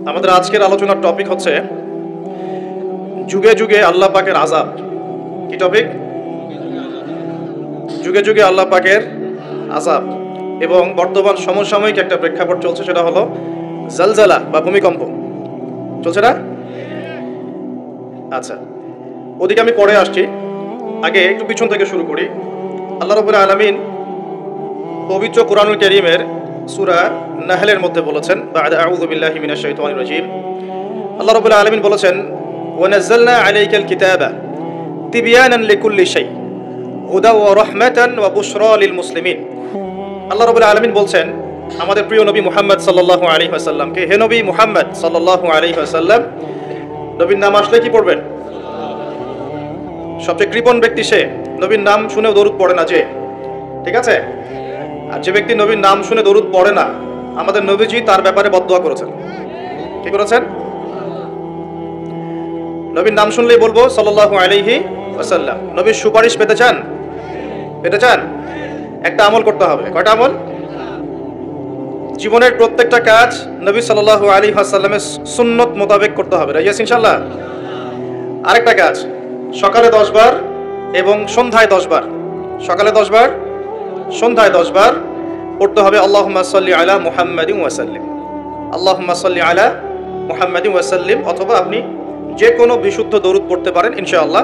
আমাদের আজকের আলোচনার টপিক হচ্ছে যুগে যুগে আল্লাহ পাকের আযাব। কি টপিক? যুগে যুগে আল্লাহ পাকের আযাব। এবং বর্তমান সমসাময়িক একটা প্রেক্ষাপট চলছে, সেটা হলো জালজালা বা ভূমিকম্প। চলছে না? আচ্ছা, ওদিকে আমি পরে আসছি, আগে একটু পিছন থেকে শুরু করি। আল্লাহ রাব্বুল আলামিন পবিত্র কোরআনুল কারীমের সূরা নাহলের মধ্যে বলেছেন, বা'দা আউযু বিল্লাহি মিনাশ শাইতানির রাজীম, আল্লাহ রাব্বুল আলামিন বলেছেন, ওয়া নাযালনা আলাইকাল কিতাবা তিবয়ানান লিকুল্লি শাই হুদা ওয়া রাহমাতান ওয়া বুশরা লিল মুসলিমিন। আল্লাহ রাব্বুল আলামিন বলছেন আমাদের প্রিয় নবী মুহাম্মদ সাল্লাল্লাহু আলাইহি ওয়াসাল্লামকে, হে নবী মুহাম্মদ সাল্লাল্লাহু আলাইহি ওয়াসাল্লাম, নবীর নাম আসলে কি পড়বেন? সবচেয়ে কৃপণ ব্যক্তি সে, নবীর নাম শুনেও দরুদ পড়ে না যে, ঠিক আছে? আর যে ব্যক্তি নবীর নাম শুনে দরুদ পড়ে না, আমাদের নবীজি তার ব্যাপারে বদদুয়া করেছেন। কি করেছেন? নবীর নাম শুনলেই বলবো সাল্লাল্লাহু আলাইহি ওয়াসাল্লাম। নবীর সুপারিশ পেতে চান? পেতে চান? একটা আমল করতে হবে। কয়টা আমল? জীবনের প্রত্যেকটা কাজ নবী সাল্লাল্লাহু আলাইহি ওয়াসাল্লামের সুন্নত মোতাবেক করতে হবে। রাজি আছেন ইনশাআল্লাহ? আরেকটা কাজ, সকালে 10 বার এবং সন্ধ্যায় 10 বার, সকালে 10 বার, সন্ধ্যায় 10 বার পড়তে হবে আল্লাহুম্মা সাল্লি আলা মুহাম্মাদিন ওয়া সাল্লিম, আল্লাহুম্মা সাল্লি আলা মুহাম্মাদিন ওয়া সাল্লিম। অথবা আপনি যে কোনো বিশুদ্ধ দরুদ পড়তে পারেন ইনশাআল্লাহ।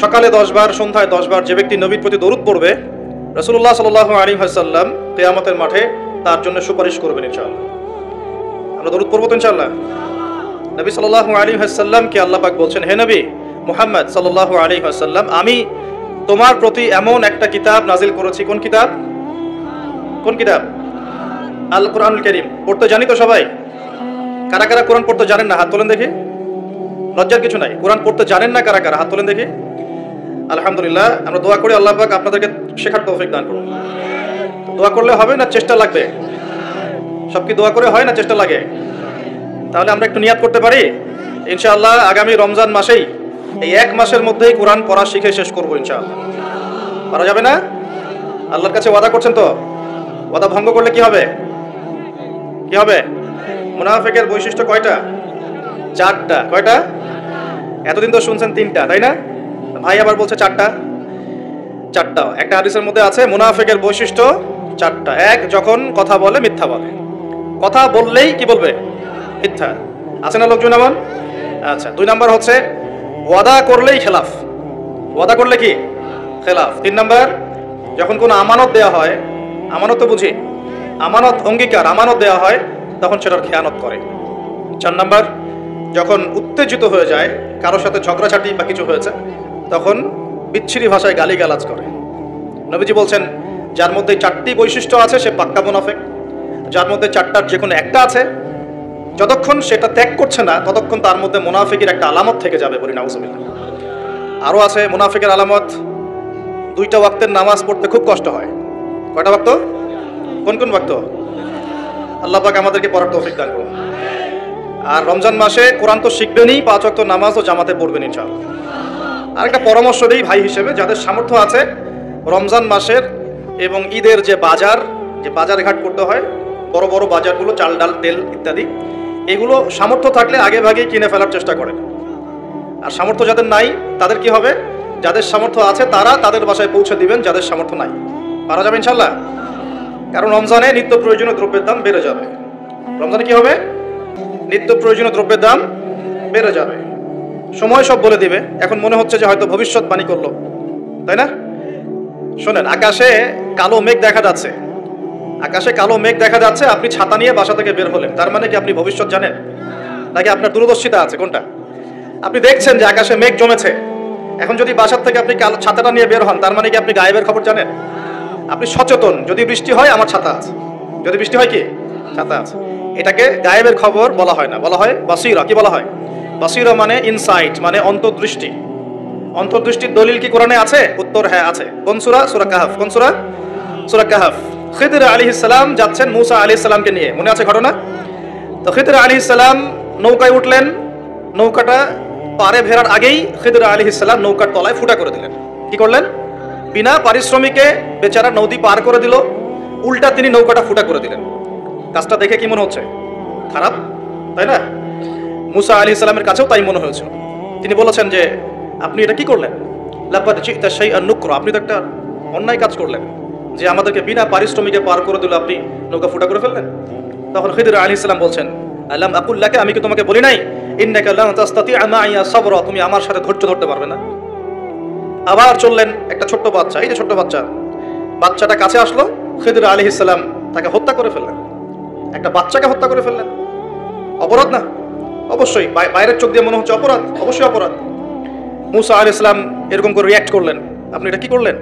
সকালে 10 বার, সন্ধ্যায় 10 বার যে ব্যক্তি নবীর প্রতি দরুদ পড়বে, রাসূলুল্লাহ সাল্লাল্লাহু আলাইহি ওয়াসাল্লাম কিয়ামতের মাঠে তার জন্য সুপারিশ করবেন ইনশাআল্লাহ। আমরা দরুদ পড়ব তো ইনশাআল্লাহ। নবী সাল্লাল্লাহু আলাইহি ওয়াসাল্লাম কে আল্লাহ পাক বলছেন, হে নবী মুহাম্মদ সাল্লাল্লাহু আলাইহি ওয়াসাল্লাম, আমি তোমার প্রতি এমন একটা কিতাব নাজিল করেছি। কোন কিতাব? কোন কিতাব? আল কোরআনুল কারীম। পড়তে জানি তো সবাই? কারা কারা কোরআন পড়তে জানেন না? হাত তোলেন দেখি। লজ্জার কিছু নাই। কোরআন পড়তে জানেন না কারা কারা? হাত তোলেন দেখি। আলহামদুলিল্লাহ। আমরা দোয়া করি আল্লাহ পাক আপনাদেরকে শেখার তৌফিক দান করুন। দোয়া করলে হবে না চেষ্টা লাগবে? সব কি দোয়া করে হয় না চেষ্টা লাগে? তাহলে আমরা একটু নিয়াত করতে পারি ইনশাআল্লাহ, আগামী রমজান মাসেই এই 1 মাসের মধ্যেই কোরআন পড়া শিখে শেষ করবো ইনশাআল্লাহ। পারা যাবে না? আল্লাহর কাছে ওয়াদা করছেন তো? ওয়াদা ভঙ্গ করলে কি হবে? কি হবে? মুনাফিকের বৈশিষ্ট্য কয়টা? 4টা। কয়টা? এতদিন তো শুনছেন 3টা, তাই না? ভাই আবার বলছে 4টা। 4টা। একটা হাদিসের মধ্যে আছে মুনাফিকের বৈশিষ্ট্য 4টা। 1, যখন কথা বলে মিথ্যা বলে। কথা বললেই কি বলবে? মিথ্যা। আছে না লোকজন এমন? আচ্ছা। 2 নাম্বার হচ্ছে ওয়াদা করলেই খেলাফ। ওয়াদা করলে কি? খেলাফ। 3 নাম্বার, যখন কোনো আমানত দেওয়া হয়, আমানত তো বুঝি, আমানত অঙ্গীকার, আমানত দেওয়া হয়, তখন সেটার খেয়ানত করে। 4 নাম্বার, যখন উত্তেজিত হয়ে যায়, কারোর সাথে ঝগড়াঝাটি বা কিছু হয়েছে, তখন বিচ্ছিরি ভাষায় গালিগালাজ করে। নবীজি বলছেন যার মধ্যে 4টি বৈশিষ্ট্য আছে সে পাক্কা মুনাফিক। যার মধ্যে 4টার যে কোনো একটা আছে, যতক্ষণ সেটা ত্যাগ করছে না ততক্ষণ তার মধ্যে মুনাফিকের একটা আলামত থেকে যাবে। বলি নাউজুবিল্লাহ। আরও আছে মুনাফিকের আলামত, 2টা ওয়াক্তের নামাজ পড়তে খুব কষ্ট হয়। কয়টা ওয়াক্ত? কোন কোন ওয়াক্ত? আল্লাহ পাক আমাদেরকে পড়ার তৌফিক দান করুন। আর রমজান মাসে কোরআন তো শিখবেনই, 5 ওয়াক্ত নামাজও জামাতে পড়বেন ইনশাআল্লাহ। আরেকটা পরামর্শ দেই ভাই হিসেবে, যাদের সামর্থ্য আছে রমজান মাসের এবং ঈদের যে বাজার ঘাট করতে হয়, বড় বড় বাজারগুলো, চাল ডাল তেল ইত্যাদি, এগুলো সামর্থ্য থাকলে আগে ভাগে কিনে ফেলার চেষ্টা করেন। আর সামর্থ্য যাদের নাই তাদের কি হবে? যাদের সামর্থ্য আছে তারা তাদের বাসায় পৌঁছে দিবেন, যাদের সামর্থ্য নাই। পারা যাবে ইনশাআল্লাহ? কারণ রমজানে নিত্য প্রয়োজনীয় দ্রব্যের দাম বেড়ে যাবে। রমজানে কি হবে? নিত্য প্রয়োজনীয় দ্রব্যের দাম বেড়ে যাবে। সময় সব বলে দিবে। এখন মনে হচ্ছে যে হয়তো ভবিষ্যৎবাণী করলো, তাই না? শোনেন, আকাশে কালো মেঘ দেখা যাচ্ছে, আকাশে কালো মেঘ দেখা যাচ্ছে, আপনি ছাতা নিয়ে বাসা থেকে বের হলেন, তার মানে কি আপনি ভবিষ্যৎ জানেন? নাকি আপনার দূরদর্শিতা আছে? কোনটা? আপনি দেখছেন যে আকাশে মেঘ জমেছে, এখন যদি বাসার থেকে আপনি ছাতাটা নিয়ে বের হন, তার মানে কি আপনি গায়েবের খবর জানেন? আপনি সচেতন, যদি বৃষ্টি হয় আমার ছাতা আছে, যদি বৃষ্টি হয় কি ছাতা আছে। এটাকে গায়েবের খবর বলা হয় না, বলা হয় বাসীরা। কি বলা হয়? বাসীরা মানে ইনসাইট, মানে অন্তর্দৃষ্টি। অন্তর্দৃষ্টির দলিল কি কোরআনে আছে? উত্তর হ্যাঁ আছে। কোন সূরা? সূরা কাহফ। কোন সূরা? সূরা কাহফ। খিদর আলাইহিস সালাম যাচ্ছেন মূসা আলাইহিস সালামকে নিয়ে, মনে আছে ঘটনা? তো খিদর আলাইহিস সালাম নৌকায় উঠলেন, নৌকাটা পারে ভেড়ার আগেই খিদর আলাইহিস সালাম নৌকার তলায় ফুটা করে দিলেন। কি করলেন? বিনা পারিশ্রমিকে বেচারা নদী পার করে দিল, উল্টা তিনি নৌকাটা ফুটা করে দিলেন। কাজটা দেখে কি মনে হচ্ছে? খারাপ? তাই না? মুসা আলাইহিস সালামের কাছেও তাই মনে হয়েছিল। তিনি বলেছেন যে আপনি এটা কি করলেন? লাকাদ জি'তা শাইআন নুকরা, আপনি তো একটা অন্যায় কাজ করলেন যে আমাদেরকে বিনা পারিশ্রমিকে পার করে দিল, আপনি নৌকা ফুটা করে ফেললেন। তখন খিদির আলাইহিস সালাম বলছেন, আলাম আকুল লাকা, আমি কি তোমাকে বলি নাই ইন্নাকা লান তাসতাতি'a মা'ইয়া সাবরা, তুমি আমার সাথে ধৈর্য ধরতে পারবে না। আবার চললেন। একটা ছোট্ট বাচ্চা, এই যে ছোট্ট বাচ্চাটা কাছে আসলো, খিদির আলাইহিস সালাম তাকে হত্যা করে ফেললেন। একটা বাচ্চাকে হত্যা করে ফেললেন, অপরাধ না? অবশ্যই। বাইরের চোখ দিয়ে মনে হচ্ছে অপরাধ, অবশ্যই অপরাধ। মুসা আলাইহিস সালাম এরকম করে রিঅ্যাক্ট করলেন, আপনি এটা কি করলেন?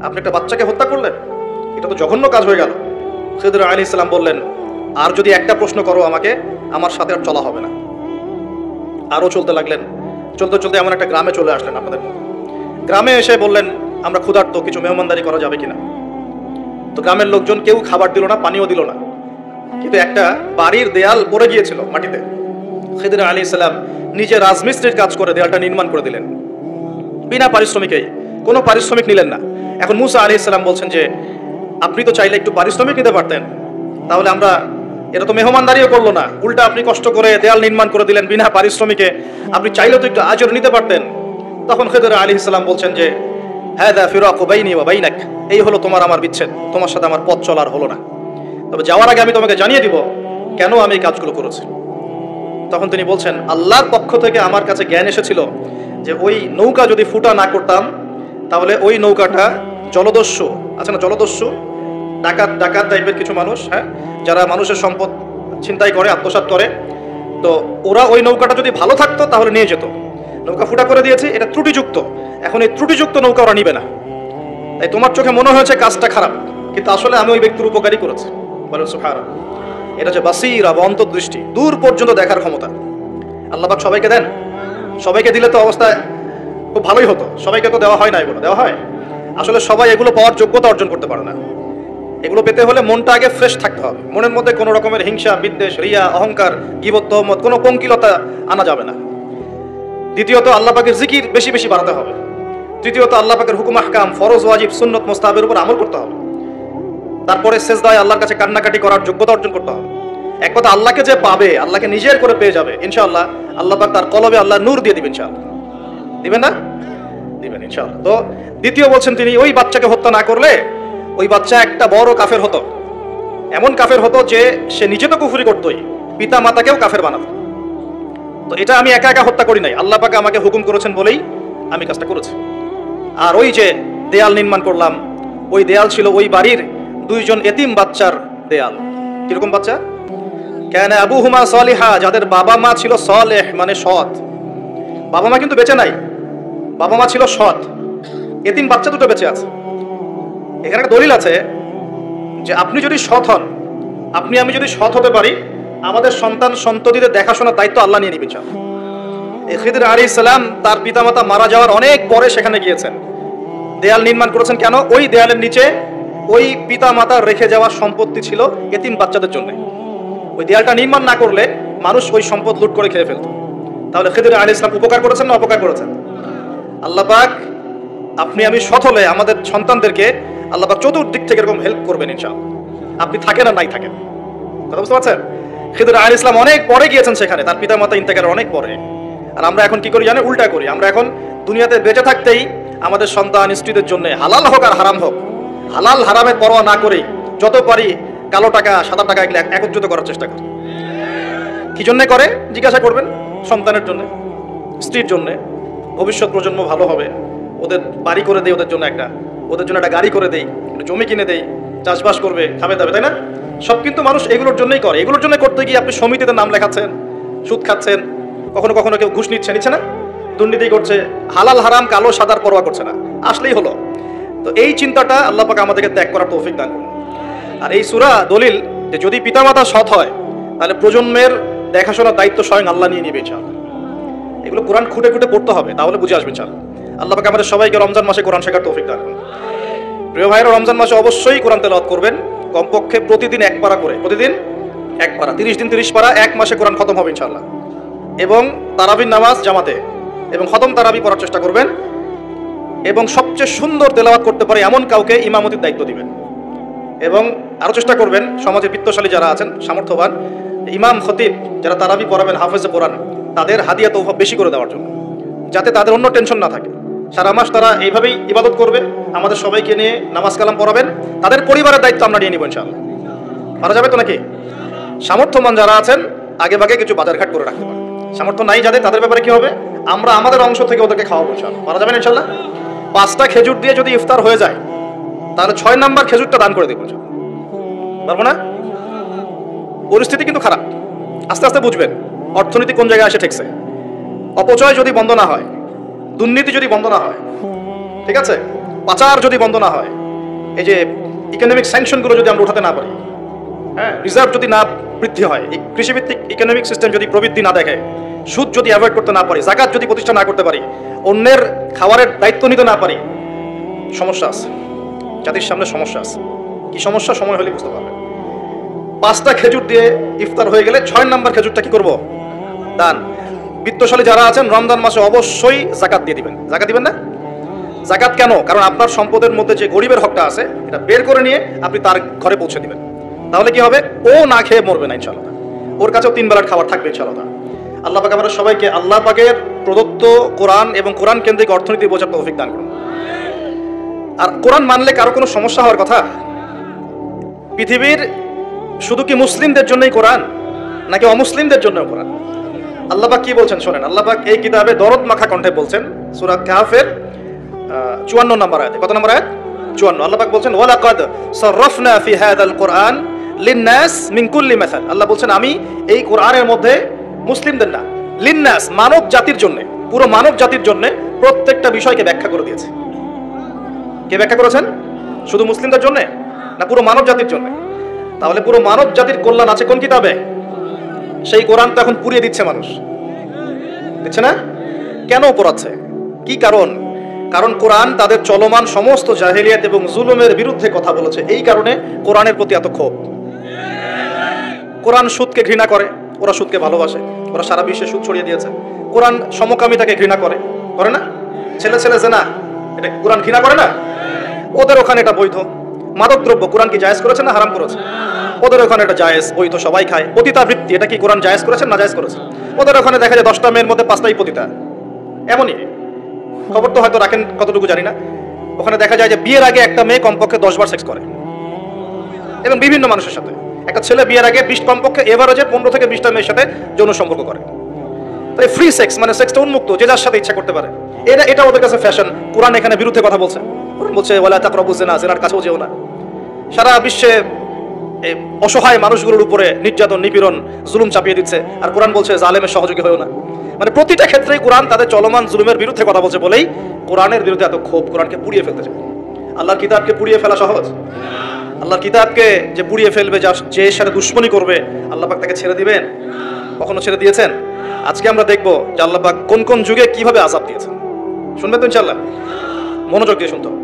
আপনি একটা বাচ্চাকে হত্যা করলেন, এটা তো জঘন্য কাজ হয়ে গেল। খিদির আলাইহিস সালাম বললেন, আর যদি একটা প্রশ্ন করো আমাকে, আমার সাথে আর চলা হবে না। আরও চলতে লাগলেন। চলতে চলতে এমন একটা গ্রামে চলে আসলেন আপনাদের মতো। গ্রামে এসে বললেন, আমরা ক্ষুধার্ত, কিছু মেহমানদারি করা যাবে কিনা। তো গ্রামের লোকজন কেউ খাবার দিল না, পানিও দিল না, কিন্তু একটা বাড়ির দেয়াল পড়ে গিয়েছিল মাটিতে। খিদির আলাইহিস সালাম নিজে রাজমিস্ত্রির কাজ করে দেয়ালটা নির্মাণ করে দিলেন, বিনা পারিশ্রমিকে, কোনো পারিশ্রমিক নিলেন না। এখন মুসা আলাইহিস সালাম বলছেন যে আপনি তো চাইলে একটু পারিশ্রমিক নিতে পারতেন, তাহলে আমরা, এটা তো মেহমানদারিও করলো না, উল্টা আপনি কষ্ট করে দেয়াল নির্মাণ করে দিলেন বিনা পারিশ্রমিকে, আপনি চাইলে তো একটু আজর নিতে পারতেন। তখন খিদির আলাইহিস সালাম বলছেন যে হাযা ফিরাকু বাইনি ওয়া বাইনাক, এই হলো তোমার আমার বিচ্ছেদ, তোমার সাথে আমার পথ চলার হলো না। তবে যাওয়ার আগে আমি তোমাকে জানিয়ে দিব কেন আমি এই কাজগুলো করেছি। তখন তিনি বলছেন, আল্লাহর পক্ষ থেকে আমার কাছে জ্ঞান এসেছিল যে ওই নৌকা যদি ফুটা না করতাম, তাহলে ওই নৌকাটা জলদস্যু আছে না, জলদস্যু ডাকাত টাইপের কিছু মানুষ, হ্যাঁ, যারা মানুষের সম্পদ ছিনতাই করে, আত্মসাৎ করে, তো ওরা ওই নৌকাটা যদি ভালো থাকতো তাহলে নিয়ে যেত। নৌকা ফুটা করে দিয়েছে, এটা ত্রুটিযুক্ত, এখন এই ত্রুটিযুক্ত নৌকা ওরা নিবে না। তাই তোমার চোখে মনে হয়েছে কাজটা খারাপ, কিন্তু আসলে আমি ওই ব্যক্তির উপকারী করেছি। বলেন সুবহানাল্লাহ। এটা হচ্ছে বাসীরা বা অন্তর্দৃষ্টি, দূর পর্যন্ত দেখার ক্ষমতা। আল্লাহ পাক সবাইকে দেন, সবাইকে দিলে তো অবস্থা খুব ভালোই হতো। সবাইকে তো দেওয়া হয় না, এগুলো দেওয়া হয়। আসলে সবাই এগুলো পাওয়ার যোগ্যতা অর্জন করতে পারে না। এগুলো পেতে হলে মনটা আগে ফ্রেশ থাকতে হবে, মনের মধ্যে কোনো রকমের হিংসা, বিদ্বেষ, রিয়া, অহংকার, গীবত, তহমত, কোনো পঙ্কিলতা আনা যাবে না। দ্বিতীয়ত আল্লাহ পাকের জিকির বেশি বেশি বাড়াতে হবে। তৃতীয়ত আল্লাহ পাকের হুকুম আহকাম, ফরজ, ওয়াজিব, সুন্নত, মুস্তাহাবের উপর আমল করতে হবে। তারপরে সেজদায় আল্লাহর কাছে কান্নাকাটি করার যোগ্যতা অর্জন করতে হবে। এক কথা, আল্লাহকে যে পাবে, আল্লাহকে নিজের করে পেয়ে যাবে ইনশাআল্লাহ, আল্লাহ পাক তার কলবে আল্লাহ নূর দিয়ে দিবেন ইনশাআল্লাহ। দিবেন না? দিবেন ইনশাআল্লাহ। তো দ্বিতীয় বলছেন তিনি, ওই বাচ্চাকে হত্যা না করলে ওই বাচ্চা একটা বড় কাফের হতো, এমন কাফের হতো যে সে নিজে তো কুফরি করতোই, পিতা মাতাকেও কাফের বানাতো। তো এটা আমি একা একা হত্যা করি নাই, আল্লাহ পাক আমাকে হুকুম করেছেন বলেই আমি কাজটা করেছি। আর ওই যে দেয়াল নির্মাণ করলাম, ওই দেয়াল ছিল ওই বাড়ির দুইজন এতিম বাচ্চার দেয়াল। কিরকম বাচ্চা? কানা আবুহুমা সালিহা, যাদের বাবা মা ছিল সালেহ, মানে সৎ। বাবা মা কিন্তু বেঁচে নাই, বাবা মা ছিল সৎ, এতিম বাচ্চা দুটো বেঁচে আছে। এখানে একটা দলিল আছে যে আপনি যদি সৎ হন, আপনি আমি যদি সৎ হতে পারি, আমাদের সন্তান সন্ততিদের দেখাশোনার দায়িত্ব আল্লাহ নিয়ে নিবেন। খিদির আলাইহিস সালাম তার পিতামাতা মারা যাওয়ার অনেক পরে সেখানে গিয়েছেন, দেয়াল নির্মাণ করেছেন। কেন? ওই দেয়ালের নিচে ওই পিতা মাতার রেখে যাওয়া সম্পত্তি ছিল এতিম বাচ্চাদের জন্য। ওই দেয়ালটা নির্মাণ না করলে মানুষ ওই সম্পদ লুট করে খেয়ে ফেলত। তাহলে খিদির আলাইহিস সালাম উপকার করেছেন না অপকার করেছেন? আল্লাহ পাক আপনি আমি সৎ হলে আমাদের সন্তানদেরকে আল্লাহ পাক চতুর্দিক থেকে এরকম হেল্প করবেন ইনশাআল্লাহ। আপনি থাকেন আর নাই থাকেন, কথা বুঝতে পারছেন? খিদির আলাইহিস সালাম অনেক পরে গিয়েছেন সেখানে, তার পিতা মাতা ইন্তেকালের অনেক পরে। আর আমরা এখন কি করি জানেন? উল্টা করি। আমরা এখন দুনিয়াতে বেঁচে থাকতেই আমাদের সন্তান স্ত্রীদের জন্য, হালাল হোক আর হারাম হোক, হালাল হারামের পরোয়া না করেই যত পারি কালো টাকা সাদা টাকা এগুলো একত্রিত করার চেষ্টা করি। কি জন্য করে জিজ্ঞাসা করবেন? সন্তানের জন্য, স্ত্রীর জন্য, ভবিষ্যৎ প্রজন্ম ভালো হবে, ওদের বাড়ি করে দেই, ওদের জন্য একটা গাড়ি করে দেই, একটু জমি কিনে দেই, চাষবাস করবে, খাবে দাবে, তাই না? সব কিন্তু মানুষ এগুলোর জন্যই করে। এগুলোর জন্য করতে গিয়ে আপনি সমিতিতে নাম লেখাচ্ছেন, সুদ খাচ্ছেন, কখনো কখনো কেউ ঘুষ নিচ্ছে না, দুর্নীতি করছে, হালাল হারাম কালো সাদার পরোয়া করছে না, আসলেই হলো। তো এই চিন্তাটা আল্লাহ পাক আমাদেরকে ত্যাগ করার তৌফিক দান করুন। আর এই সূরা দলিল যে যদি পিতামাতা সৎ হয় তাহলে প্রজন্মের দেখাশোনার দায়িত্ব স্বয়ং আল্লাহ নিয়ে নিবে ইনশাআল্লাহ। এগুলো কোরআন খুঁটে খুঁটে পড়তে হবে, তাহলে বুঝে আসবে ইনশাআল্লাহ। আল্লাহ পাক আমাদের সবাইকে রমজান মাসে কোরআন শেখার তৌফিক দান করুন। প্রিয় ভাইরা, রমজান মাসে অবশ্যই কোরআন তেলাওয়াত করবেন, কমপক্ষে প্রতিদিন এক পারা করে, প্রতিদিন এক পারা, 30 দিন 30 পারা, এক মাসে কোরআন খতম হবে ইনশাআল্লাহ। এবং তারাবির নামাজ জামাতে এবং খতম তারাবি পড়ার চেষ্টা করবেন, এবং সবচেয়ে সুন্দর তেলাওয়াত করতে পারে এমন কাউকে ইমামতির দায়িত্ব দিবেন। এবং আরও চেষ্টা করবেন সমাজের বিত্তশালী যারা আছেন, সামর্থ্যবান, ইমাম খতিব যারা তারাবি পড়াবেন, হাফেজে কোরআন, তাদের হাদিয়া তৌফা বেশি করে দেওয়ার জন্য, যাতে তাদের অন্য টেনশন না থাকে। সারা মাস তারা এইভাবেই ইবাদত করবে, আমাদের সবাইকে নিয়ে নামাজ কালাম পড়াবেন, তাদের পরিবারের দায়িত্ব আমরা নিয়ে নিব ইনশাআল্লাহ। পারা যাবে তো নাকি? সামর্থ্যবান যারা আছেন আগে ভাগে কিছু বাজারঘাট করে রাখতে পারেন, সামর্থ্য নাই যাদের, তাদের ব্যাপারে কি হবে, আমরা আমাদের অংশ থেকে ওদেরকে খাওয়াবো ইনশাআল্লাহ। পারা যাবে ইনশাআল্লাহ? 5টা খেজুর দিয়ে যদি ইফতার হয়ে যায়, তাহলে 6 নম্বর খেজুরটা দান করে দেবো ইনশাআল্লাহ। পারবো না? পরিস্থিতি কিন্তু খারাপ, আস্তে আস্তে বুঝবেন অর্থনীতি কোন জায়গায় এসে ঠেকছে। অপচয় যদি বন্ধ না হয়, দুর্নীতি যদি বন্ধ না হয়, ঠিক আছে, পাচার যদি বন্ধ না হয়, এই যে ইকোনমিক স্যাংশনগুলো যদি আমরা উঠাতে না পারি, হ্যাঁ, রিজার্ভ যদি না বৃদ্ধি হয়, এই কৃষিভিত্তিক ইকোনমিক সিস্টেম যদি প্রবৃদ্ধি না দেখে, সুদ যদি অ্যাভয়েড করতে না পারি, যাকাত যদি প্রতিষ্ঠা না করতে পারি, অন্যের খাবারের দায়িত্ব নিতে না পারি, সমস্যা আছে, জাতির সামনে সমস্যা আছে। কি সমস্যা? সময় হলে বুঝতে পারবেন। 5টা খেজুর দিয়ে ইফতার হয়ে গেলে 6 নম্বর খেজুরটা কি করব? দান। বিত্তশালী যারা আছেন রমজান মাসে অবশ্যই যাকাত দিয়ে দিবেন। যাকাত দিবেন না? যাকাত কেন? কারণ আপনার সম্পদের মধ্যে যে গরিবের হকটা আছে, এটা বের করে নিয়ে আপনি তার ঘরে পৌঁছে দিবেন। তাহলে কি হবে? ও না খেয়ে মরবে না ইনশাআল্লাহ, ওর কাছেও 3 বেলার খাবার থাকবে ইনশাআল্লাহ। আল্লাহ পাক আমাদের সবাইকে আল্লাহ পাকের প্রদত্ত কোরআন এবং কোরআন কেন্দ্রিক অর্থনীতি বোঝার তৌফিক দান করুন। আর কোরআন মানলে কারো কোনো সমস্যা হওয়ার কথা? পৃথিবীর শুধু কি মুসলিমদের জন্যই কোরআন, নাকি অমুসলিমদের জন্যও কোরআন? আল্লাহ পাক কি বলছেন শোনেন। আল্লাহ পাক এই কিতাবে দরদ মাখা কণ্ঠে বলছেন, সূরা কাহফের 54 নম্বর আয়াতে। কত নম্বর আয়াত? 54। আল্লাহ পাক বলছেন ওয়ালাকাদ সাররাফনা ফি হাযাল কুরআন লিন-নাস মিন কুল্লি মাসাল। আল্লাহ বলছেন আমি এই কোরআনের মধ্যে মুসলিমদের না, লিন-নাস মানব জাতির জন্য, পুরো মানব জাতির জন্য প্রত্যেকটা বিষয়কে ব্যাখ্যা করে দিয়েছে। কে ব্যাখ্যা করেছেন? শুধু মুসলিমদের জন্য না পুরো মানব জাতির জন্য? তাহলে পুরো মানব জাতির কল্যাণ আছে কোন কিতাবে? সেই কোরআন তো এখন পুড়িয়ে দিচ্ছে মানুষ, দিচ্ছে না? কেন পোড়াচ্ছে? কি কারণ? কারণ কোরআন তাদের চলমান সমস্ত জাহেলিয়াত এবং জুলুমের বিরুদ্ধে কথা বলেছে। এই কারণে কোরআনের প্রতি এত ক্ষোভ। কোরআন সুদকে ঘৃণা করে, ওরা সুদকে ভালোবাসে, ওরা সারা বিশ্বে সুদ ছড়িয়ে দিয়েছে। কোরআন সমকামিতাকে ঘৃণা করে, করে না? ছেলে ছেলে জেনা, এটা কোরআন ঘৃণা করে না? ওদের ওখানে এটা বৈধ। মাদকদ্রব্য কোরআন কি জায়েজ করেছে না হারাম করেছে? ওদের ওখানে এটা জায়েজ, বৈধ, সবাই খায়। পতিতাবৃত্তি, এটা কি কোরআন জায়েজ করেছে না জায়েজ করেছে? ওদের ওখানে দেখা যায় 10টা মেয়ের মধ্যে 5টাই পতিতা। এমনই খবর তো হয়তো রাখেন, কতটুকু জানি না। ওখানে দেখা যায় যে বিয়ের আগে একটা মেয়ে কমপক্ষে 10 বার সেক্স করে, এবং বিভিন্ন মানুষের সাথে। একটা ছেলে বিয়ের আগে 20 কমপক্ষে এভারেজে 15 থেকে 20টা মেয়ের সাথে যৌন সম্পর্ক করে। তাই ফ্রি সেক্স, মানে সেক্সটা উন্মুক্ত, যে যার সাথে ইচ্ছা করতে পারে। এটা ওদের কাছে ফ্যাশন। কোরআন এখানে বিরুদ্ধে কথা বলছে। কোরআন বলছে ওয়ালা তাকরাবু জিনা, জিনার কাছেও যেও না। সারা বিশ্বে অসহায় মানুষগুলোর উপরে নির্যাতন, নিপীড়ন, জুলুম চাপিয়ে দিচ্ছে, আর কোরআন বলছে জালেমের সহযোগী হয়েও না। মানে প্রতিটা ক্ষেত্রেই কোরআন তাদের চলমান জুলুমের বিরুদ্ধে কথা বলছে বলেই কোরআনের বিরুদ্ধে এত ক্ষোভ। কোরআনকে পুড়িয়ে ফেলতে চায়। আল্লাহর কিতাবকে পুড়িয়ে ফেলা সহজ? আল্লাহর কিতাবকে যে পুড়িয়ে ফেলবে, যে সাথে দুশ্মনী করবে, আল্লাহ পাক তাকে ছেড়ে দিবেন? কখনো ছেড়ে দিয়েছেন? আজকে আমরা দেখবো যে আল্লাহ পাক কোন কোন যুগে কিভাবে আযাব দিয়েছেন। শুনবেন তো ইনশাআল্লাহ? মনোযোগ দিয়ে শুনতে হবে।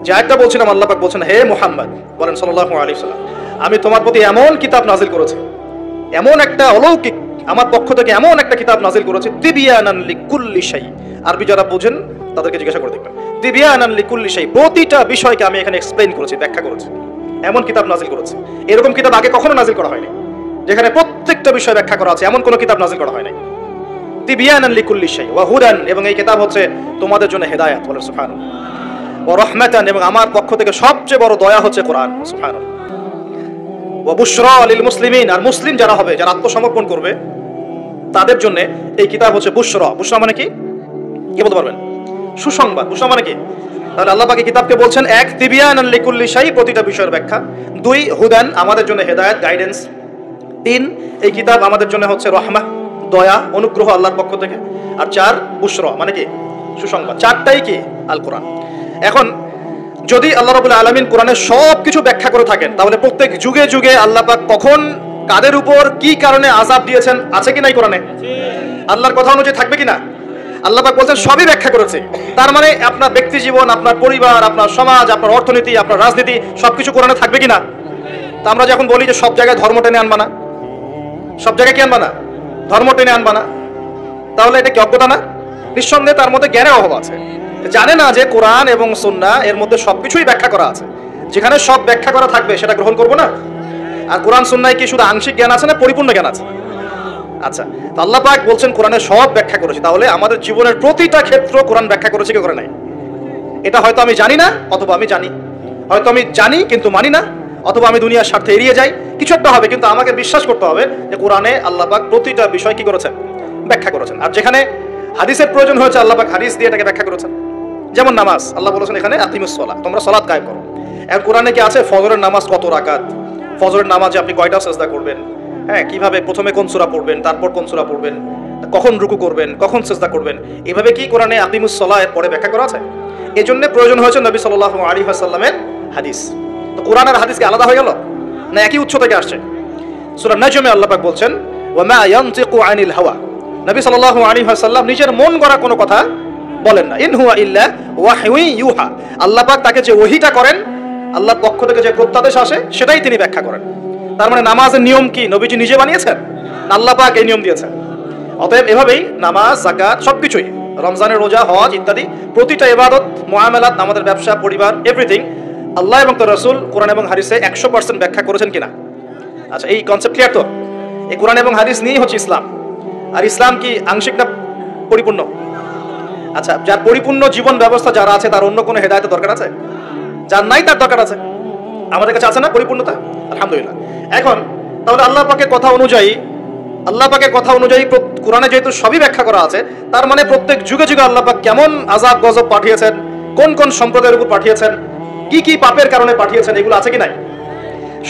যে আয়াতটা বলছিলাম, আল্লাহ পাক বলছেন হে মুহাম্মদ বলেন সাল্লাল্লাহু আলাইহি ওয়াসাল্লাম, আমি তোমার প্রতি এমন কিতাব নাজিল করেছি, এমন একটা অলৌকিক, আমার পক্ষ থেকে এমন একটা কিতাব নাজিল করেছি, তিবিয়ানান লিকুল্লি শাই। আরবি যারা বোঝেন তাদেরকে জিজ্ঞাসা করে দেখবেন। তিবিয়ানান লিকুল্লি শাই, প্রতিটা বিষয়কে আমি এখানে এক্সপ্লেইন করেছি, ব্যাখ্যা করেছি। এমন কিতাব নাজিল করেছি, এরকম কিতাব আগে কখনো নাজিল করা হয়নি, যেখানে প্রত্যেকটা বিষয় ব্যাখ্যা করা আছে। এমন কোনো কিতাব নাজিল করা হয় নাই। তিবিয়ানান লিকুল্লি শাই ওয়া হুদান, এবং এই কিতাব হচ্ছে তোমাদের জন্য হেদায়েত। বলেন সুবহানাল্লাহ। ওয়া রাহমাতান, এবং আমার পক্ষ থেকে সবচেয়ে বড় দয়া হচ্ছে কোরআন। সুবহানাল্লাহ। ওয়া বুশরা লিল মুসলিমিন, আর মুসলিম যারা হবে, যারা আত্মসমর্পণ করবে, তাদের জন্য এই কিতাব হচ্ছে বুশরা। বুশরা মানে কি? কি বলতে পারবেন? সুসংবাদ। বুশরা মানে কি? তাহলে আল্লাহ পাক এই কিতাবকে বলছেন 1 তিবিয়ানান লিকুল্লি শাই, প্রতিটা বিষয়ের ব্যাখ্যা। 2 হুদান, আমাদের জন্য হেদায়েত, গাইডেন্স। 3 এই কিতাব আমাদের জন্য হচ্ছে রহমা, দয়া, অনুগ্রহ আল্লাহর পক্ষ থেকে। আর 4 বুশরা মানে কি? সুসংবাদ। 4টাই কি? আল কোরআন। এখন যদি আল্লাহ রাব্বুল আলামিন কোরআনের সব কিছু ব্যাখ্যা করে থাকেন, তাহলে প্রত্যেক যুগে যুগে আল্লাহ পাক কখন কাদের উপর কি কারণে আযাব দিয়েছেন আছে কি নাই কোরআনে? আল্লাহর কথা অনুযায়ী থাকবে কিনা? আল্লাহ পাক বলছেন সবই ব্যাখ্যা করেছে। তার মানে আপনার ব্যক্তি জীবন, আপনার পরিবার, আপনার সমাজ, আপনার অর্থনীতি, আপনার রাজনীতি সবকিছু কোরআনে থাকবে কিনা? তা আমরা যখন বলি যে সব জায়গায় ধর্ম টেনে আনবা না, সব জায়গায় কি আনবা না? ধর্ম টেনে আনবা না, তাহলে এটা কি অজ্ঞতা না? নিঃসন্দেহে তার মধ্যে জ্ঞানের অভাব আছে। জানে না যে কোরআন এবং সুন্নাহ এর মধ্যে সবকিছুই ব্যাখ্যা করা আছে। যেখানে সব ব্যাখ্যা করা থাকবে সেটা গ্রহণ করবো না। আর কোরআন সুন্নায় কি শুধু আংশিক জ্ঞান আছে না পরিপূর্ণ জ্ঞান আছে? আচ্ছা, তো আল্লাহ পাক বলছেন কোরআনে সব ব্যাখ্যা করেছে, তাহলে আমাদের জীবনের প্রতিটা ক্ষেত্র কোরআন ব্যাখ্যা করেছে কি করে নাই? এটা হয়তো আমি জানি না, অথবা আমি জানি, হয়তো আমি জানি কিন্তু মানি না, অথবা আমি দুনিয়ার স্বার্থে এড়িয়ে যাই, কিছু একটা হবে। কিন্তু আমাকে বিশ্বাস করতে হবে যে কোরআনে আল্লাহ পাক প্রতিটা বিষয় কি করেছেন? ব্যাখ্যা করেছেন। আর যেখানে হাদিসের প্রয়োজন হয়েছে আল্লাহ পাক হাদিস দিয়ে এটাকে ব্যাখ্যা করেছেন। যেমন নামাজ, আল্লাহ বলেছেন এখানে আকিমুস সালাহ, তোমরা সালাত কায়েম করো। এখন কোরআনে কি আছে ফজরের নামাজ কত রাকাত, ফজরের নামাজে আপনি কয়টা সিজদা করবেন, হ্যাঁ, কিভাবে প্রথমে কোন সূরা পড়বেন, তারপর কোন সূরা পড়বেন, কখন রুকু করবেন, কখন সিজদা করবেন, এভাবে কি কোরআনে আকিমুস সালাহ এর পরে ব্যাখ্যা করা আছে? এই জন্য প্রয়োজন হয়েছে নবী সাল্লাল্লাহু আলাইহি ওয়াসাল্লামের হাদিস। তো কোরআন আর হাদিস কি আলাদা হয়ে গেল না একই উৎস থেকে আসছে? সূরা নাজমে আল্লাহ পাক বলছেন ওয়া মা ইয়ানতিকু আনিল হাওয়া, নবী সাল্লাল্লাহু আলাইহি ওয়াসাল্লাম নিজের মন গড়া কোনো কথা বলেন না। ইন হুয়া ইল্লা ওয়াহয়ু ইউহা, আল্লাহ পাক তাকে যে ওহীটা করেন, আল্লাহর পক্ষ থেকে যে প্রত্যাদেশ আসে সেটাই তিনি ব্যাখ্যা করেন। তার মানে নামাজের নিয়ম কি নবীজি নিজে বানিয়েছেন না আল্লাহ পাক এই নিয়ম দিয়েছেন? অতএব এভাবেই নামাজ, যাকাত সবকিছুই, রমজানের রোজা, হজ ইত্যাদি প্রতিটা ইবাদত, মুআমালাত, আমাদের ব্যবসা, পরিবার, এভরিথিং আল্লাহ এবং তার রাসূল কোরআন এবং হাদিসে 100% ব্যাখ্যা করেছেন কিনা? আচ্ছা, এই কনসেপ্ট ক্লিয়ার তো? এই কোরআন এবং হাদিস নিয়েই হচ্ছে ইসলাম। আর ইসলাম কি আংশিক না পরিপূর্ণ? আচ্ছা, যার পরিপূর্ণ জীবন ব্যবস্থা যারা আছে তার অন্য কোনো হেদায়েতের দরকার আছে? যার নাই তার দরকার আছে। আমাদের কাছে আছে না পরিপূর্ণতা? আলহামদুলিল্লাহ। এখন তাহলে আল্লাহ পাকের কথা অনুযায়ী কোরআনে যেহেতু সবই ব্যাখ্যা করা আছে, তার মানে প্রত্যেক যুগে যুগে আল্লাহ পাক কেমন আযাব গজব পাঠিয়েছেন, কোন কোন সম্প্রদায়ের উপর পাঠিয়েছেন, কি কি পাপের কারণে পাঠিয়েছেন, এগুলো আছে কি নাই?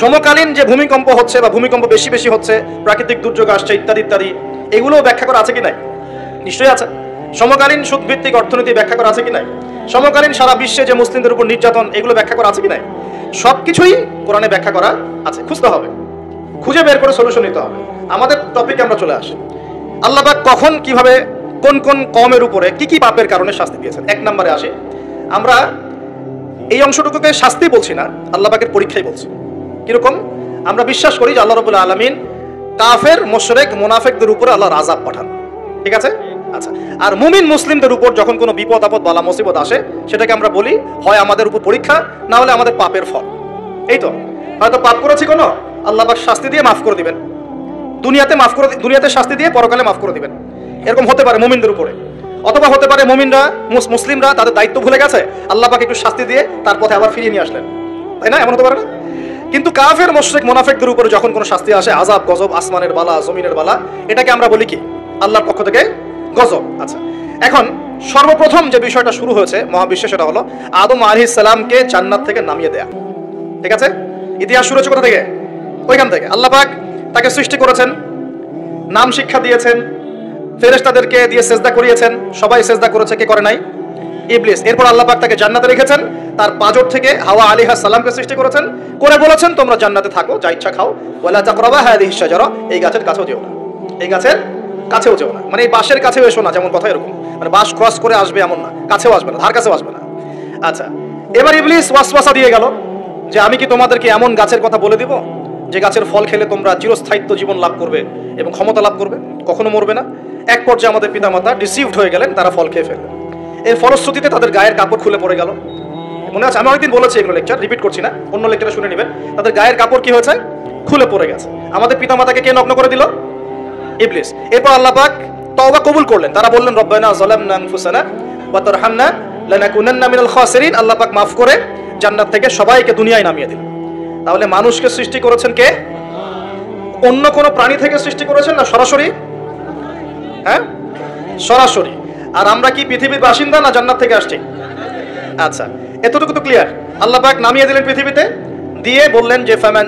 সমকালীন যে ভূমিকম্প হচ্ছে বা ভূমিকম্প বেশি বেশি হচ্ছে, প্রাকৃতিক দুর্যোগ আসছে ইত্যাদি ইত্যাদি, এগুলো ব্যাখ্যা করা আছে কি নাই? নিশ্চয়ই আছে। সমকালীন সুদভিত্তিক অর্থনীতি ব্যাখ্যা করা আছে কি নাই? সমকালীন সারা বিশ্বে যে মুসলিমদের উপর নির্যাতন, এগুলো ব্যাখ্যা করা আছে কি নাই? সবকিছুই কোরআনে ব্যাখ্যা করা আছে। খুঁজতে হবে, খুঁজে বের করে সলিউশন নিতে হবে। আমাদের টপিকে আমরা চলে আসি। আল্লাহ পাক কখন, কিভাবে, কোন কোন কওমের উপরে কি কি পাপের কারণে শাস্তি দিয়েছেন। এক নম্বরে আসি, আমরা এই অংশটুকুকে শাস্তি বলছি না, আল্লাহ পাকের পরীক্ষাই বলছি। কিরকম? আমরা বিশ্বাস করি যে আল্লাহ রাব্বুল আলামিন কাফের, মুশরিক, মুনাফিকদের উপরে আল্লাহর আযাব পাঠান, ঠিক আছে? আচ্ছা, আর মুমিন মুসলিমদের উপর যখন কোনো বিপদ আপদ, বালা মুসিবত আসে, সেটাকে আমরা বলি হয় আমাদের উপর পরীক্ষা, না হলে আমাদের পাপের ফল। এই তো, হয়তো পাপ করেছি কোনো, আল্লাহ পাক শাস্তি দিয়ে মাফ করে দিবেন, দুনিয়াতে শাস্তি দিয়ে পরকালে মাফ করে দিবেন। এরকম হতে পারে মুমিনদের উপরে। অথবা হতে পারে মুমিনরা, মুসলিমরা তাদের দায়িত্ব ভুলে গেছে, আল্লাহ পাক একটু শাস্তি দিয়ে তার পথে আবার ফিরিয়ে নিয়ে আসলেন, তাই না? এমন হতে পারে না? কিন্তু কাফের, মুশরিক, মুনাফিকদের উপরে যখন কোনো শাস্তি আসে, আযাব গজব, আসমানের বালা, জমিনের বালা, এটাকে আমরা বলি কি? আল্লাহর পক্ষ থেকে গজব। আচ্ছা, এখন সর্বপ্রথম যে বিষয়টা শুরু হয়েছে মহাবিশ্বে, সেটা হলো আদম আলাইহিস সালামকে জান্নাত থেকে নামিয়ে দেয়া, ঠিক আছে? ইতিহাস শুরু হচ্ছে কোথা থেকে? ওইখান থেকে। আল্লাহ পাক তাকে সৃষ্টি করেছেন, নাম শিক্ষা দিয়েছেন, ফেরেশতাদেরকে দিয়ে সেজদা করিয়েছেন, সবাই সেজদা করেছে, কে করে নাই? ইবলিস। এরপর আল্লাহ পাক তাকে জান্নাতে রেখেছেন, তার পাঁজর থেকে হাওয়া আলাইহিস সালামকে সৃষ্টি করেছেন, করে বলেছেন তোমরা জান্নাতে থাকো, যা ইচ্ছা খাও, ওয়ালা তাকরাবা হাযিহিশ শাজারা, এই গাছের কাছেও যেও না, এই গাছের কাছেও যেও না, মানে এই বাঁশের কাছেও এসো না, যেমন কথা এরকম, মানে বাঁশ ক্রস করে আসবে এমন না, কাছেও আসবে না, ধার কাছেও আসবে না। আচ্ছা, এবার ইবলিস ওয়াসওয়াসা দিয়ে গেল যে আমি কি তোমাদেরকে এমন গাছের কথা বলে দিব যে গাছের ফল খেলে তোমরা চিরস্থায়িত্ব জীবন লাভ করবে এবং ক্ষমতা লাভ করবে, কখনো মরবে না। এক পর্যায়ে আমাদের পিতামাতা ডিসিভড হয়ে গেলেন, তারা ফল খেয়ে ফেললেন। এর ফলশ্রুতিতে তাদের গায়ের কাপড় খুলে পড়ে গেল। মনে আছে, আমি অনেকদিন বলেছি এগুলো, লেকচার রিপিট করছি না, অন্য লেকচারে শুনে নেবেন। তাদের গায়ের কাপড় কি হয়েছে? খুলে পড়ে গেছে। আমাদের পিতামাতাকে কে নগ্ন করে দিল? ইবলিস। এরপর আল্লাহ পাক তওবা কবুল করলেন, তারা বললেন রব্বানা যালামনা আনফুসানা ওয়া তারহামনা লানাকুনান্না মিনাল খাসিরিন। আল্লাহ পাক মাফ করে জান্নাত থেকে সবাইকে দুনিয়ায় নামিয়ে দিলেন। তাহলে মানুষকে সৃষ্টি করেছেন কে? অন্য কোন প্রাণী থেকে সৃষ্টি করেছেন না সরাসরি? হ্যাঁ, সরাসরি। আর আমরা কি পৃথিবীর বাসিন্দা না জান্নাত থেকে আসছি? আচ্ছা, এতটুকু তো ক্লিয়ার। আল্লাহ পাক নামিয়ে দিলেন পৃথিবীতে, দিয়ে বললেন যে ফামান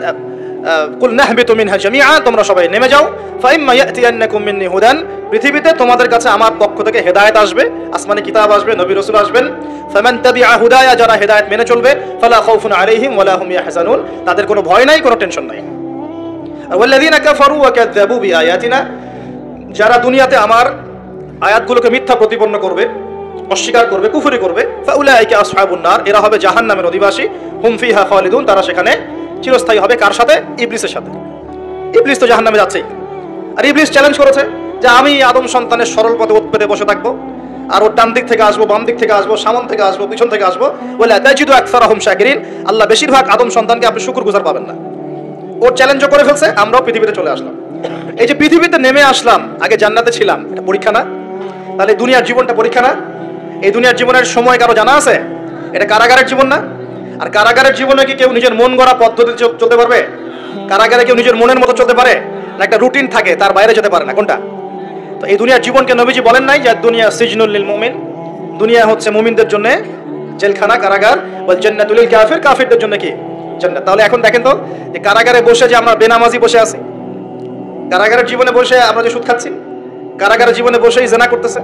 কুল নাহবিতু মিনহা জামিআ, তোমরা সবাই নেমে যাও, ফাইম্মা ইয়াতিয়ান্নাকুম মিন্নি হুদান, পৃথিবীতে তোমাদের কাছে আমার পক্ষ থেকে হেদায়েত আসবে, আসমানি কিতাব আসবে, নবী রাসূল আসবেন। ফামান তাবিআ হুদায়া, যারা হেদায়েত মেনে চলবে, ফালা খাউফুন আলাইহিম ওয়ালা হুম ইয়াহজানুন, তাদের কোনো ভয় নাই, কোনো টেনশন নাই। আর ওয়াল্লাযীনা কাফারু ওয়া কাযযাবু বিআয়াতিনা, যারা দুনিয়াতে আমার আয়াতগুলোকে মিথ্যা প্রতিপন্ন করবে, অস্বীকার করবে, কুফরি করবে, ফাউলাইকা আসহাবুন নার, এরা হবে জাহান্নামের অধিবাসী, হুম ফিহা খালিদুন, তারা সেখানে চিরস্থায়ী হবে। কার সাথে? ইবলিসের সাথে। ইবলিস তো জাহান্নামে যাচ্ছেই। আর ইবলিস চ্যালেঞ্জ করেছে যে আমি আদম সন্তানের সরল পথে ওৎ পেতে বসে থাকবো, আর ওর ডান দিক থেকে আসবো, বাম দিক থেকে আসবো, সামন থেকে আসবো, পিছন থেকে আসবো, বলে তাজিদু আকসারাহুম শাকিরিন, আল্লাহ বেশিরভাগ আদম সন্তানকে আপনি শুকরগুজার পাবেন না। ও চ্যালেঞ্জও করে ফেলছে, আমরাও পৃথিবীতে চলে আসলাম। এই যে পৃথিবীতে নেমে আসলাম, আগে জান্নাতে ছিলাম, এটা পরীক্ষা না? তাহলে দুনিয়ার জীবনটা পরীক্ষা না? এই দুনিয়ার জীবনের সময় কারো জানা আছে? এটা কারাগারের জীবন না? আর কারাগারের জীবনে কি কেউ নিজের মন গড়া পদ্ধতি চলতে পারবে? কারাগারে কেউ নিজের মনের মতো চলতে পারে না? একটা রুটিন থাকে, তার বাইরে যেতে পারে না। কোনটা? তো এই দুনিয়ার জীবনকে নবীজি বলেন নাই যে দুনিয়া সিজনুল লিল মুমিন, দুনিয়া হচ্ছে মুমিনদের জন্য জেলখানা, কারাগার, ওয়াল জান্নাতুল লিল কাফির, কাফিরদের জন্য কি জান্নাত। তাহলে এখন দেখেন তো যে কারাগারে বসে যে আমরা বেনামাজি বসে আছি, কারাগারের জীবনে বসে আমরা যে সুদ খাচ্ছি, কারাগারের জীবনে বসেই জেনা করতেছে,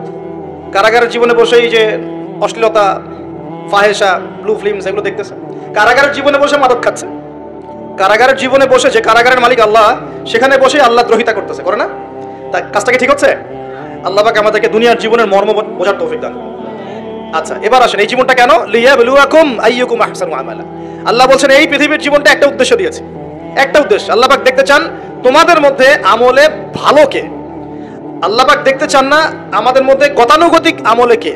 কারাগারের জীবনে বসেই যে অশ্লীলতা, ফাহেসা, ব্লু ফিল্মস এগুলো দেখতেছে, কারাগারের জীবনে বসে মাদক খাচ্ছে, কারাগারের জীবনে বসে যে কারাগারের মালিক আল্লাহ, সেখানে বসে আল্লাহ দ্রোহিতা করতেছে, করে না? তা কাজটা কি ঠিক হচ্ছে? আল্লাহ পাক আমাদেরকে দুনিয়ার জীবনের মর্ম বোঝার তৌফিক দান। আচ্ছা, এবার আসেন এই জীবনটা কেন? লিয়াবলুয়াকুম আইয়ুকুম আহসানু আমালা। আল্লাহ বলছেন এই পৃথিবীর জীবনটা একটা উদ্দেশ্য দিয়েছে, একটা উদ্দেশ্য। আল্লাহ পাক দেখতে চান তোমাদের মধ্যে আমলে ভালো কে। আল্লাহ পাক দেখতে চান না আমাদের মধ্যে গতানুগতিক আমলে কে,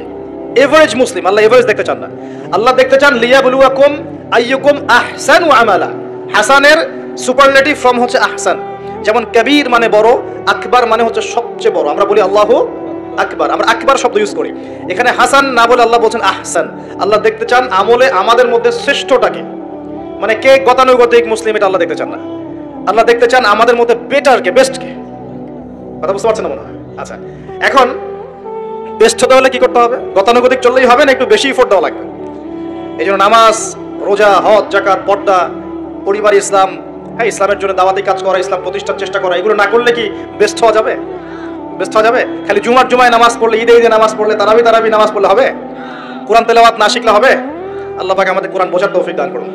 এভারেজ মুসলিম। আল্লাহ এভারেজ দেখতে চান না, আল্লাহ দেখতে চান লিয়াবলুয়াকুম আইয়ুকুম আহসানু আমালা। হাসানের সুপারলেটিভ ফর্ম হচ্ছে আহসান। যেমন কবির মানে বড়, আকবার মানে হচ্ছে সবচেয়ে বড়। আমরা বলি আল্লাহু আকবার, আমরা আকবার শব্দ ইউজ করি। এখানে হাসান না বলে আল্লাহ বলছেন আহসান। আল্লাহ দেখতে চান আমলে আমাদের মধ্যে শ্রেষ্ঠটাকে, মানে কে গতানুগতিক মুসলিম, এটা আল্লাহ দেখতে চান না। আল্লাহ দেখতে চান আমাদের মধ্যে বেটারকে, বেস্টকে। কথা বুঝতে পারছেন না মনে হয়? আচ্ছা, এখন বেস্ট হতে হলে কি করতে হবে? গতানুগতিক চললেই হবে না, একটু বেশি এফোর্ট দেওয়া লাগবে। এই জন্য নামাজ, রোজা, হজ, যাকাত, পর্দা, পরিবার, ইসলাম, হ্যাঁ, ইসলামের জন্য দাওয়াতি কাজ করা, ইসলাম প্রতিষ্ঠার চেষ্টা করা, এগুলো না করলে কি বেস্ট হওয়া যাবে? বেস্ট হওয়া যাবে? খালি জুমায় নামাজ পড়লে, ঈদে নামাজ পড়লে, তারাবি নামাজ পড়লে হবে? কোরআন তেলাওয়াত না শিখলে হবে? আল্লাহ পাক আমাদের কোরআন বোঝার তৌফিক দান করুন।